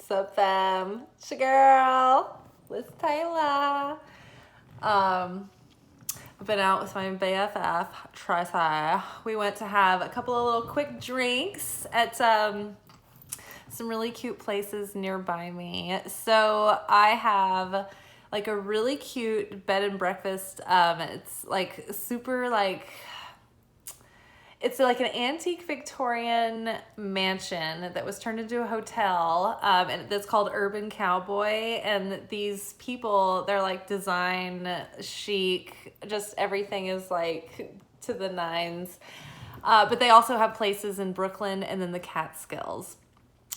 Sup fam? It's your girl, Liz Taylor. I've been out with my BFF, Tracy. We went to have a couple of little quick drinks at some really cute places nearby me. So I have like a really cute bed and breakfast. It's like super like... It's like an antique Victorian mansion that was turned into a hotel, and it's called Urban Cowboy. And these people, they're like design chic, just everything is like to the nines. But they also have places in Brooklyn and then the Catskills.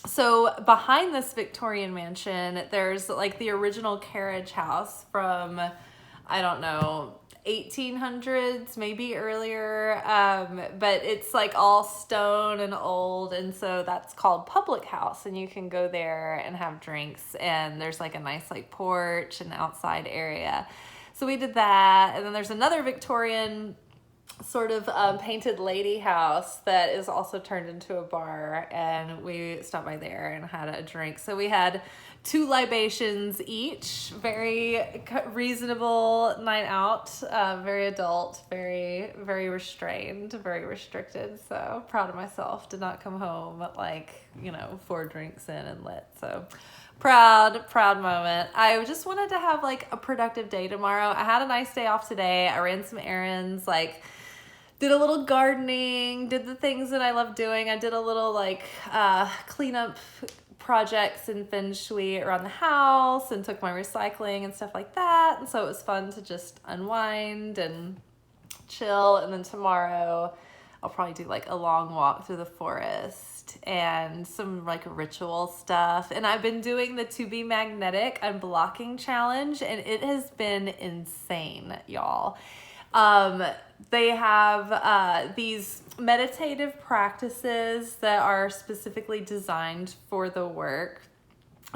So behind this Victorian mansion, there's like the original carriage house from, I don't know, 1800s, maybe earlier, but it's like all stone and old, and so that's called Public House, and you can go there and have drinks, and there's like a nice like porch and outside area. So we did that, and then there's another Victorian sort of painted lady house that is also turned into a bar, and we stopped by there and had a drink. So we had 2 libations each, very reasonable night out, very adult, very, very restrained, very restricted. So proud of myself. Did not come home at like, 4 drinks in and lit. So proud moment. I just wanted to have like a productive day tomorrow. I had a nice day off today. I ran some errands, like did a little gardening, did the things that I love doing. I did a little like cleanup projects and feng shui around the house and took my recycling and stuff like that. And so it was fun to just unwind and chill. And then tomorrow I'll probably do like a long walk through the forest and some like ritual stuff. And I've been doing the To Be Magnetic Unblocking Challenge, and it has been insane, y'all. They have these meditative practices that are specifically designed for the work.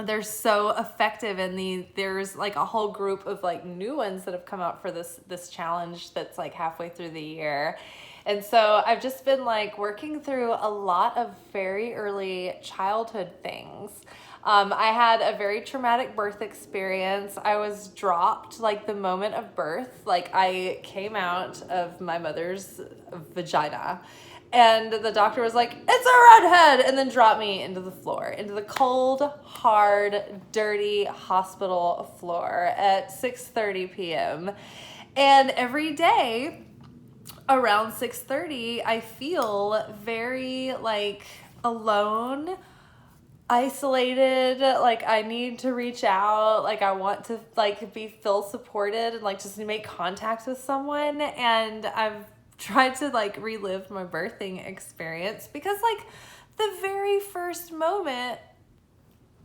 They're so effective, and there's like a whole group of like new ones that have come out for this challenge that's like halfway through the year. And so I've just been like working through a lot of very early childhood things. I had a very traumatic birth experience. I was dropped like the moment of birth. Like I came out of my mother's vagina, and the doctor was like, "It's a redhead," and then dropped me into the floor, into the cold, hard, dirty hospital floor at 6:30 p.m. And every day around 6:30, I feel very like alone, isolated, like I need to reach out, like I want to like feel supported and like just make contact with someone. And I've tried to like relive my birthing experience, because like the very first moment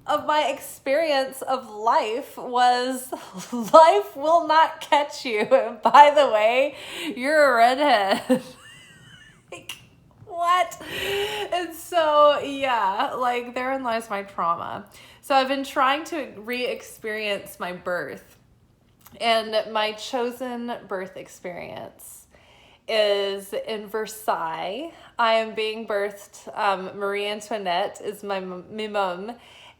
of my experience of life was life will not catch you. And by the way, you're a redhead. Like, what? And so, yeah, like therein lies my trauma. So I've been trying to re-experience my birth, and my chosen birth experience is in Versailles. I am being birthed. Marie Antoinette is my mum,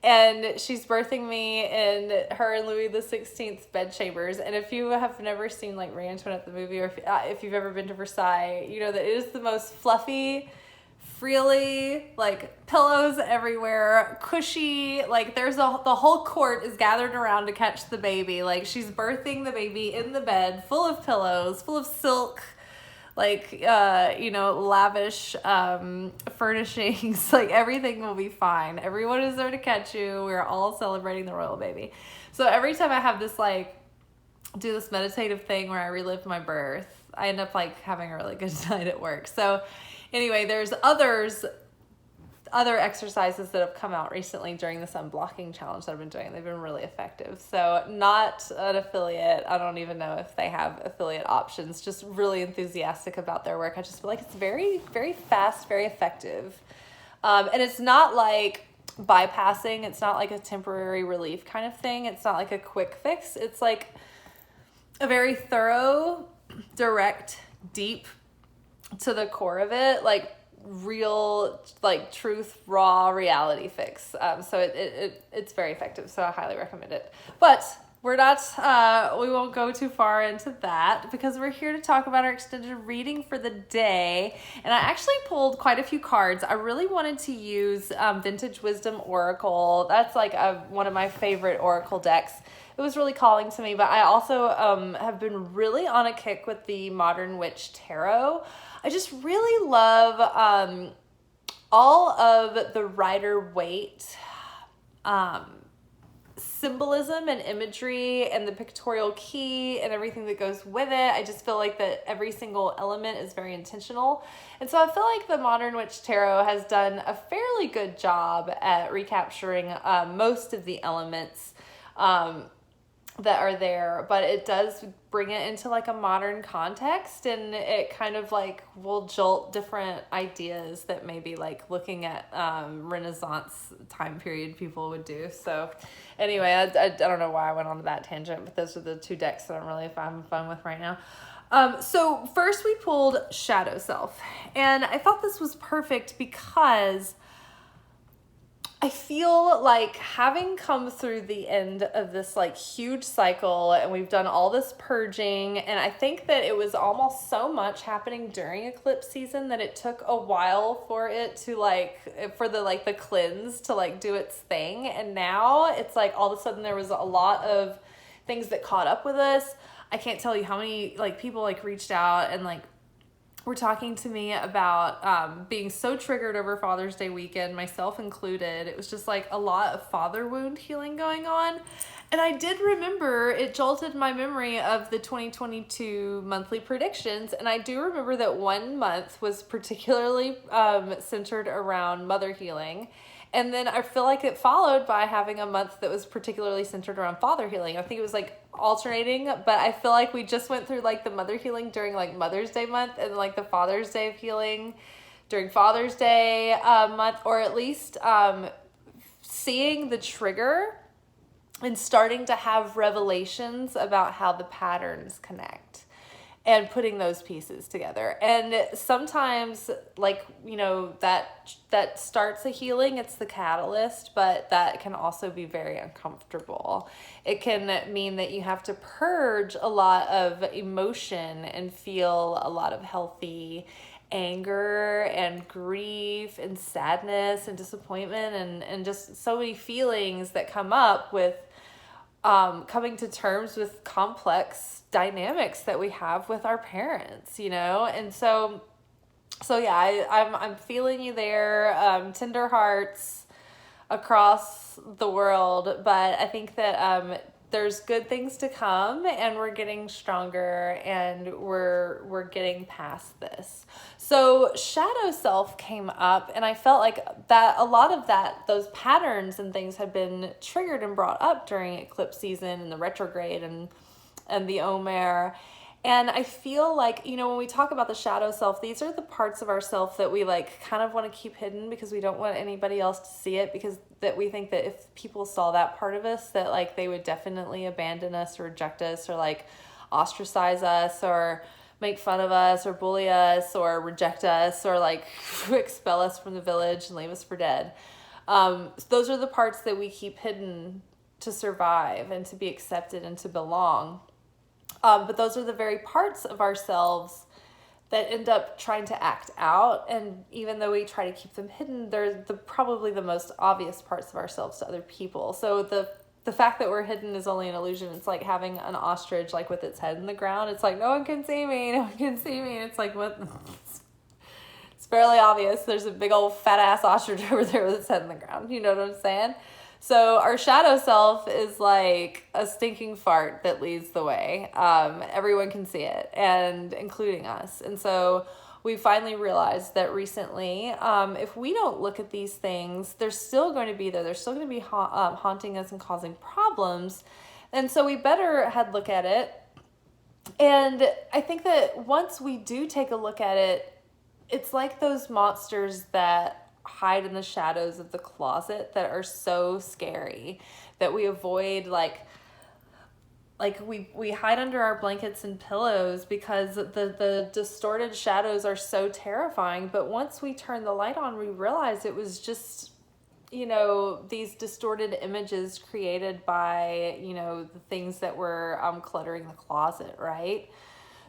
and she's birthing me in her and Louis XVI's bedchambers. And if you have never seen like Marie Antoinette the movie, or if you've ever been to Versailles, you know that it is the most fluffy, frilly, like pillows everywhere, cushy, like the whole court is gathered around to catch the baby. Like she's birthing the baby in the bed, full of pillows, full of silk, like lavish furnishings. Like everything will be fine. Everyone is there to catch you. We're all celebrating the royal baby. So every time I have this like do this meditative thing where I relive my birth, I end up like having a really good night at work. So anyway, there's other exercises that have come out recently during this unblocking challenge that I've been doing. They've been really effective. So not an affiliate. I don't even know if they have affiliate options. Just really enthusiastic about their work. I just feel like it's very, very fast, very effective. And it's not like bypassing. It's not like a temporary relief kind of thing. It's not like a quick fix. It's like a very thorough, direct, deep to the core of it, like real, like, truth, raw reality fix. So it's very effective. So I highly recommend it. But we're not, we won't go too far into that because we're here to talk about our extended reading for the day. And I actually pulled quite a few cards. I really wanted to use Vintage Wisdom Oracle. That's like one of my favorite Oracle decks. It was really calling to me, but I also have been really on a kick with the Modern Witch Tarot. I just really love all of the Rider-Waite symbolism and imagery and the pictorial key and everything that goes with it. I just feel like that every single element is very intentional. And so I feel like the Modern Witch Tarot has done a fairly good job at recapturing most of the elements that are there, but it does bring it into like a modern context, and it kind of like will jolt different ideas that maybe like looking at Renaissance time period people would do. So anyway, I don't know why I went on to that tangent, but those are the two decks that I'm really having fun with right now. So first we pulled Shadow Self, and I thought this was perfect because I feel like having come through the end of this like huge cycle, and we've done all this purging, and I think that it was almost so much happening during eclipse season that it took a while for it to like, for the like the cleanse to like do its thing. And now it's like all of a sudden there was a lot of things that caught up with us. I can't tell you how many like people like reached out and like were talking to me about being so triggered over Father's Day weekend, myself included. It was just like a lot of father wound healing going on. And I did remember, it jolted my memory of the 2022 monthly predictions. And I do remember that one month was particularly centered around mother healing. And then I feel like it followed by having a month that was particularly centered around father healing. I think it was like alternating, but I feel like we just went through like the mother healing during like Mother's Day month, and like the Father's Day of healing during Father's Day month, or at least seeing the trigger and starting to have revelations about how the patterns connect and putting those pieces together. And sometimes, like, you know, that starts a healing, it's the catalyst, but that can also be very uncomfortable. It can mean that you have to purge a lot of emotion and feel a lot of healthy anger and grief and sadness and disappointment and just so many feelings that come up with coming to terms with complex dynamics that we have with our parents, you know? And so yeah, I'm feeling you there, tender hearts across the world, but I think that there's good things to come, and we're getting stronger, and we're getting past this. So Shadow Self came up, and I felt like that a lot of those patterns and things had been triggered and brought up during eclipse season and the retrograde and the Omer. And I feel like, you know, when we talk about the shadow self, these are the parts of ourself that we like kind of want to keep hidden because we don't want anybody else to see it, because that we think that if people saw that part of us, that like they would definitely abandon us or reject us or like ostracize us or make fun of us or bully us or reject us or like expel us from the village and leave us for dead. Those are the parts that we keep hidden to survive and to be accepted and to belong. But those are the very parts of ourselves that end up trying to act out. And even though we try to keep them hidden, they're probably the most obvious parts of ourselves to other people. So the fact that we're hidden is only an illusion. It's like having an ostrich like with its head in the ground. It's like, no one can see me, no one can see me. And it's like, what? It's fairly obvious. There's a big old fat ass ostrich over there with its head in the ground. You know what I'm saying? So our shadow self is like a stinking fart that leads the way. Everyone can see it, and including us. And so we finally realized that recently, if we don't look at these things, they're still going to be there. They're still going to be haunting us and causing problems. And so we better had look at it. And I think that once we do take a look at it, it's like those monsters that hide in the shadows of the closet that are so scary that we avoid like like we hide under our blankets and pillows because the distorted shadows are so terrifying. But once we turn the light on, we realize it was just, you know, these distorted images created by, you know, the things that were cluttering the closet, right?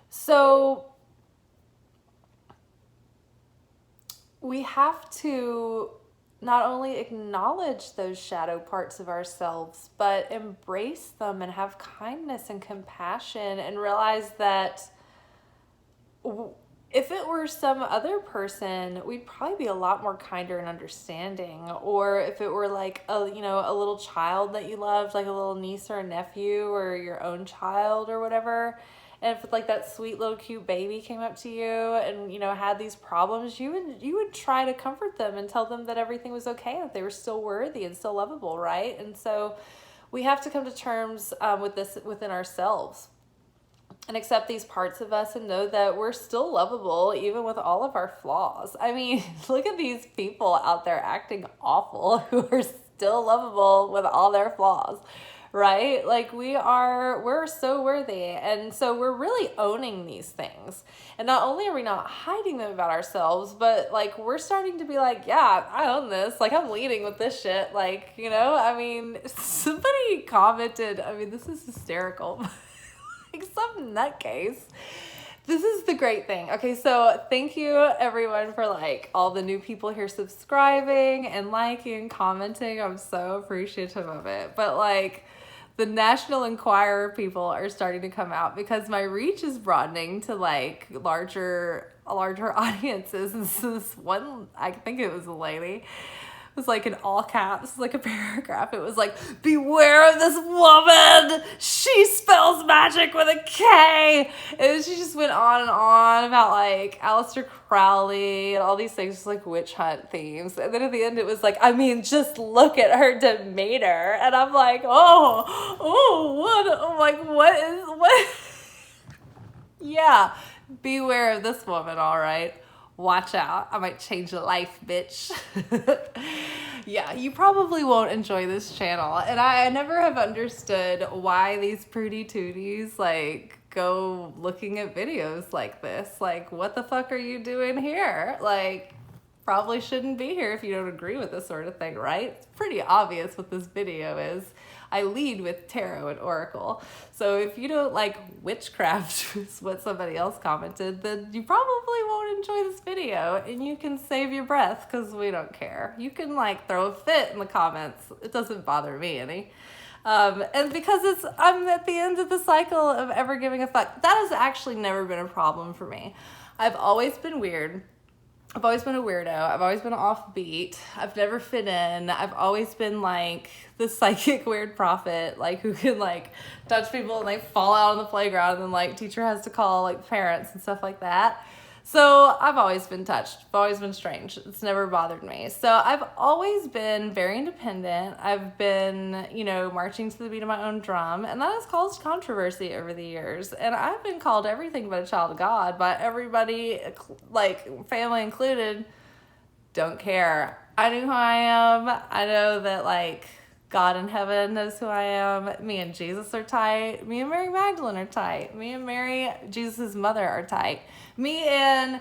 So we have to not only acknowledge those shadow parts of ourselves, but embrace them and have kindness and compassion and realize that if it were some other person, we'd probably be a lot more kinder and understanding. Or if it were like a, you know, a little child that you loved, like a little niece or a nephew or your own child or whatever. And if like that sweet little cute baby came up to you and, you know, had these problems, you would try to comfort them and tell them that everything was okay, that they were still worthy and still lovable, right? And so we have to come to terms with this within ourselves and accept these parts of us and know that we're still lovable even with all of our flaws. I mean, look at these people out there acting awful who are still lovable with all their flaws. Right? Like we're so worthy. And so we're really owning these things. And not only are we not hiding them about ourselves, but like we're starting to be like, yeah, I own this. Like I'm leading with this shit. Like, you know, I mean, somebody commented, I mean, this is hysterical. Like some nutcase. This is the great thing. Okay, so thank you everyone for like all the new people here subscribing and liking, commenting. I'm so appreciative of it. But like the National Enquirer people are starting to come out because my reach is broadening to like larger audiences. And so this one, I think it was a lady, it was like in all caps, like a paragraph. It was like, beware of this woman. She spells magic with a K. And she just went on and on about like Aleister Crowley and all these things, just like witch hunt themes. And then at the end it was like, I mean, just look at her demeanor. And I'm like, what? Yeah, beware of this woman, all right. Watch out. I might change your life, bitch. Yeah, you probably won't enjoy this channel. And I never have understood why these prudy tooties like go looking at videos like this. Like, what the fuck are you doing here? Like, probably shouldn't be here if you don't agree with this sort of thing, right? It's pretty obvious what this video is. I lead with tarot and oracle. So if you don't like witchcraft, is what somebody else commented, then you probably won't enjoy this video and you can save your breath because we don't care. You can like throw a fit in the comments. It doesn't bother me any. And because I'm at the end of the cycle of ever giving a fuck. That has actually never been a problem for me. I've always been weird. I've always been a weirdo. I've always been offbeat. I've never fit in. I've always been like the psychic weird prophet, like who can like touch people and like fall out on the playground and then like teacher has to call like parents and stuff like that. So I've always been touched. I've always been strange. It's never bothered me. So I've always been very independent. I've been, you know, marching to the beat of my own drum, and that has caused controversy over the years. And I've been called everything but a child of God by everybody, like family included. Don't care. I know who I am. I know that like God in heaven knows who I am. Me and Jesus are tight. Me and Mary Magdalene are tight. Me and Mary, Jesus' mother, are tight. Me and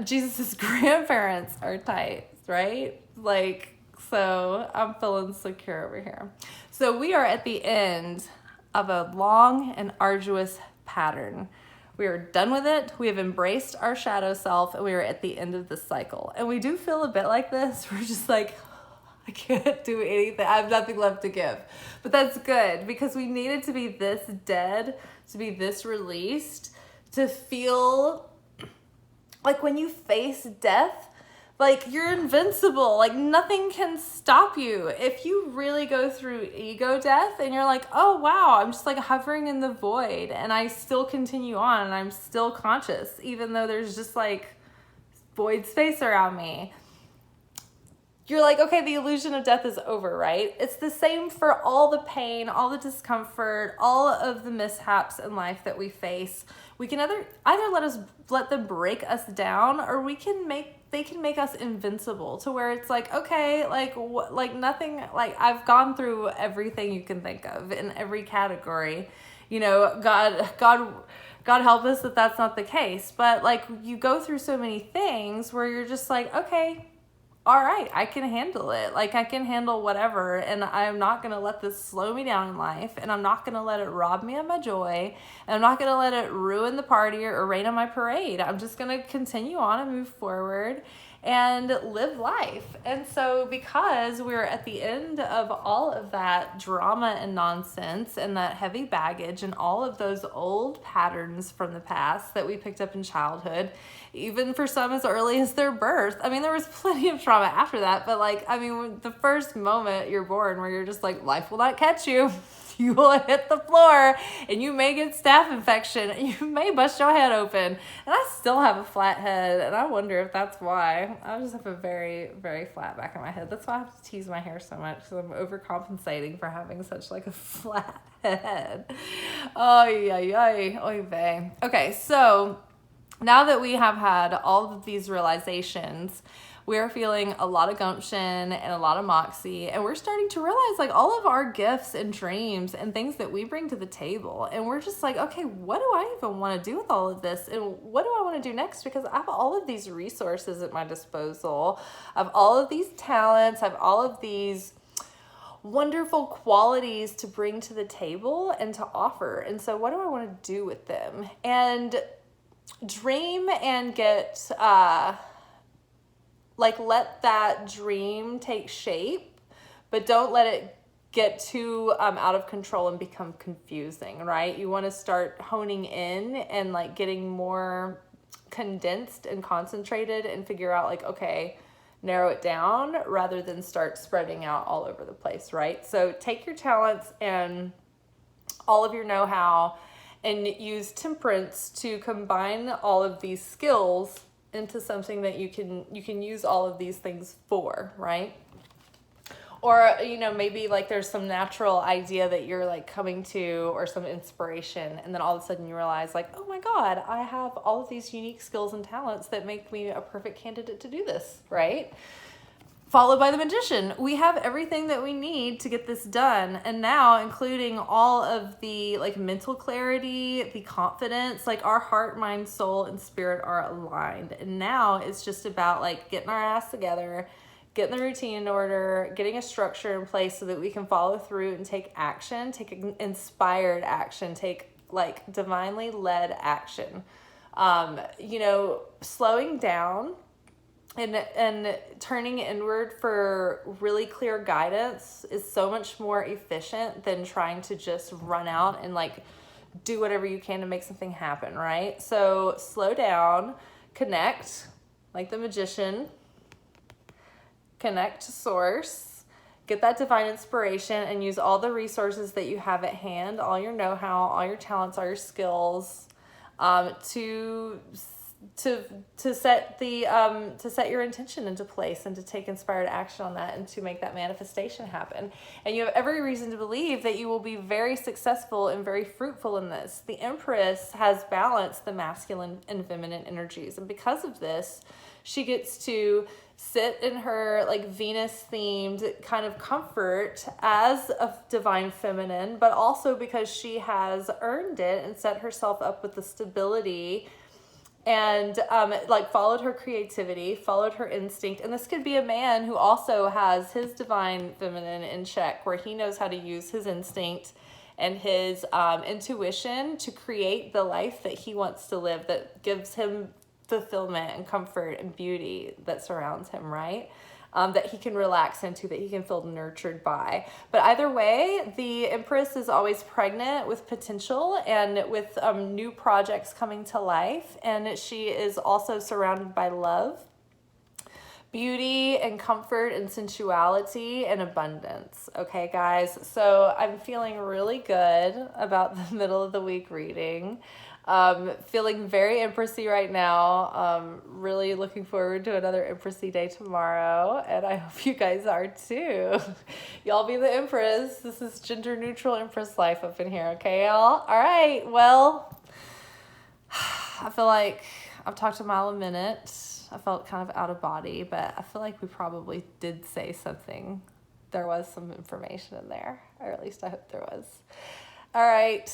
Jesus' grandparents are tight, right? Like, so I'm feeling secure over here. So we are at the end of a long and arduous pattern. We are done with it. We have embraced our shadow self, and we are at the end of the cycle. And we do feel a bit like this. We're just like, I can't do anything. I have nothing left to give. But that's good because we needed to be this dead, to be this released, to feel like when you face death, like you're invincible. Like nothing can stop you. If you really go through ego death and you're like, oh wow, I'm just like hovering in the void and I still continue on and I'm still conscious, even though there's just like void space around me. You're like, okay, the illusion of death is over, right? It's the same for all the pain, all the discomfort, all of the mishaps in life that we face. We can either let them break us down, or we can make they can make us invincible to where it's like, okay, like like nothing, like I've gone through everything you can think of in every category. You know, God help us that that's not the case. But like you go through so many things where you're just like, okay, all right, I can handle it. Like I can handle whatever, and I'm not going to let this slow me down in life, and I'm not going to let it rob me of my joy, and I'm not going to let it ruin the party or rain on my parade. I'm just going to continue on and move forward and live life. And so because we're at the end of all of that drama and nonsense and that heavy baggage and all of those old patterns from the past that we picked up in childhood, even for some as early as their birth. I mean, there was plenty of trauma after that, but like, I mean, the first moment you're born where you're just like, life will not catch you. You will hit the floor and you may get staph infection. You may bust your head open. And I still have a flat head, and I wonder if that's why. I just have a very, very flat back of my head. That's why I have to tease my hair so much, because I'm overcompensating for having such like a flat head. Oh, yeah. Oy vey. Okay, so now that we have had all of these realizations, we're feeling a lot of gumption and a lot of moxie, and we're starting to realize like all of our gifts and dreams and things that we bring to the table. And we're just like, okay, what do I even want to do with all of this? And what do I want to do next? Because I have all of these resources at my disposal. I have all of these talents. I have all of these wonderful qualities to bring to the table and to offer. And so what do I want to do with them? And dream and get, like let that dream take shape, but don't let it get too out of control and become confusing, right? You want to start honing in and like getting more condensed and concentrated and figure out like, okay, narrow it down rather than start spreading out all over the place, right? So take your talents and all of your know-how and use temperance to combine all of these skills into something that you can use all of these things for, right? Or, you know, maybe like there's some natural idea that you're like coming to, or some inspiration, and then all of a sudden you realize like, oh my God, I have all of these unique skills and talents that make me a perfect candidate to do this, right? Followed by the magician. We have everything that we need to get this done. And now including all of the like mental clarity, the confidence, like our heart, mind, soul, and spirit are aligned. And now it's just about like getting our ass together, getting the routine in order, getting a structure in place so that we can follow through and take action, take inspired action, take like divinely led action. You know, slowing down and turning inward for really clear guidance is so much more efficient than trying to just run out and like do whatever you can to make something happen, right? So slow down, connect like the magician, connect to source, get that divine inspiration, and use all the resources that you have at hand, all your know-how, all your talents, all your skills, to set your intention into place and to take inspired action on that and to make that manifestation happen. And you have every reason to believe that you will be very successful and very fruitful in this. The Empress has balanced the masculine and feminine energies, and because of this, she gets to sit in her like Venus themed kind of comfort as a divine feminine, but also because she has earned it and set herself up with the stability and like followed her creativity, followed her instinct. And this could be a man who also has his divine feminine in check, where he knows how to use his instinct and his intuition to create the life that he wants to live, that gives him fulfillment and comfort and beauty that surrounds him, right? That he can relax into, that he can feel nurtured by. But either way, the Empress is always pregnant with potential and with new projects coming to life. And she is also surrounded by love, beauty, and comfort, and sensuality, and abundance. Okay, guys? So I'm feeling really good about the middle of the week reading. Feeling very Empressy right now. Really looking forward to another Empressy day tomorrow, and I hope you guys are too. Y'all be the Empress. This is gender neutral Empress life up in here, okay, y'all? All right, well, I feel like I've talked a mile a minute. I felt kind of out of body, but I feel like we probably did say something. There was some information in there, or at least I hope there was. All right.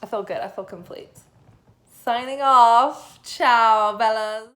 I feel good. I feel complete. Signing off. Ciao, Bellas.